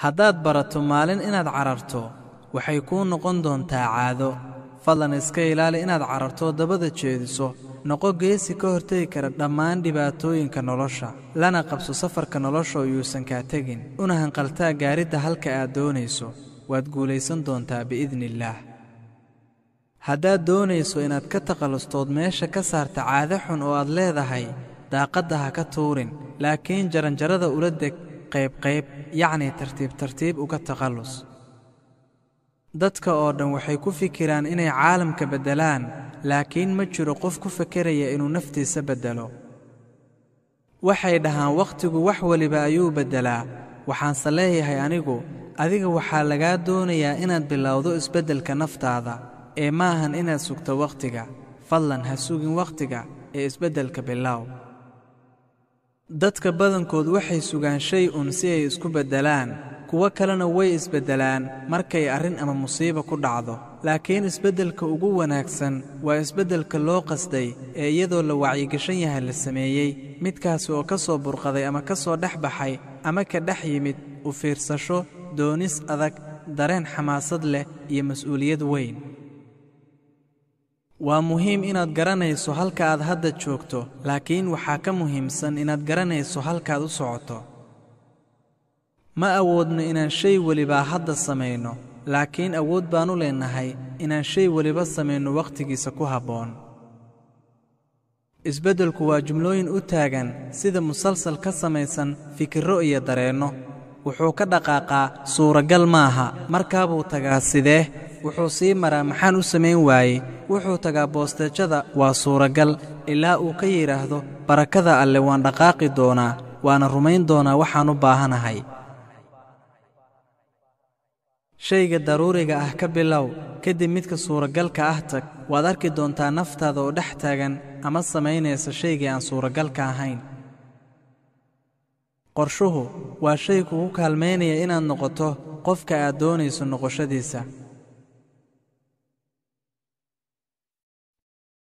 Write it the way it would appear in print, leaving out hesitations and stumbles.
haddaad barato maalin inaad cararto waxay kuu noqon doontaa caado fadlan iska ilaali inaad cararto dabada jeediso noqo geesi ka hortagi kara dhammaan dhibaatooyinka nolosha lana qabso safarka nolosha oo yuusan kaa tegin una hanqaltaa gaaridda halka aad doonayso waad guulaysan doontaa biidnillaah haddaad doonayso inaad ka takhallustood meesha ka saarta caado xun oo aad leedahay daaqadda ha ka tuurin laakiin jaranjarada ula deg qayb yacni tartiib tartiib uga takhallus dadka oo dhan waxay ku fikiraan inay caalamka beddelaan laakiin ma jiro qof ku fekeraya inuu naftiisa beddelo waxay dhahaan wakhtigu wax waliba ayuu beddelaa waxaanse leeyahay anigu adiga waxaa lagaa doonayaa inaad bilowdo isbeddelka naftaada ee ma ahan inaad sugto wakhtiga fadlan ha sugin wakhtiga ee isbeddelka bilow dadka badankood waxay sugaan shay si ay isku beddelaan kuwa kalena way isbeddelaan markay arrin ama musiibo ku dhacdo laakiin isbeddelka ugu wanaagsan waa isbeddelka loo qasday ee iyadoo la wacyigashan yahay la sameeyey midkaasi oo ka soo burqaday ama ka soo dhex baxay ama ka dhex yimid u fiirsasho doonis adag dareen xamaasad leh iyo mas'uuliyad weyn waa muhiim inaad garanayso halka aad hadda joogto laakiin waxaa ka muhiimsan inaad garanayso halkaad u socoto ma awoodno inaan shay waliba hadda samayno laakiin awood baan u leenahay inaan shay waliba samayno wakhtigiisa ku habboon isbeddelku waa jumlooyin u taagan sida musalsal ka samaysan fikirro iyo dareenno wuxuu ka dhaqaaqaa suuragal maaha markaa buu tagaa sidee wuxuu sii maraa maxaan u samayn waayey wuxuu tagaa boosteejada waa suuragal ilaa uu ka yidhaahdo barakada alle waan dhaqaaqi doonaa waana rumayn doonaa waxaan u baahanahay shayga daruuriga ah ka bilow kadib midka suuragalka ah tag waad arki doontaa naftaada oo dhex taagan ama samaynaysa shaygii aan suuragalka ahayn qorshuhu waa shay kugu kaalmaynaya inaad noqoto qofka aad doonayso noqoshadiisa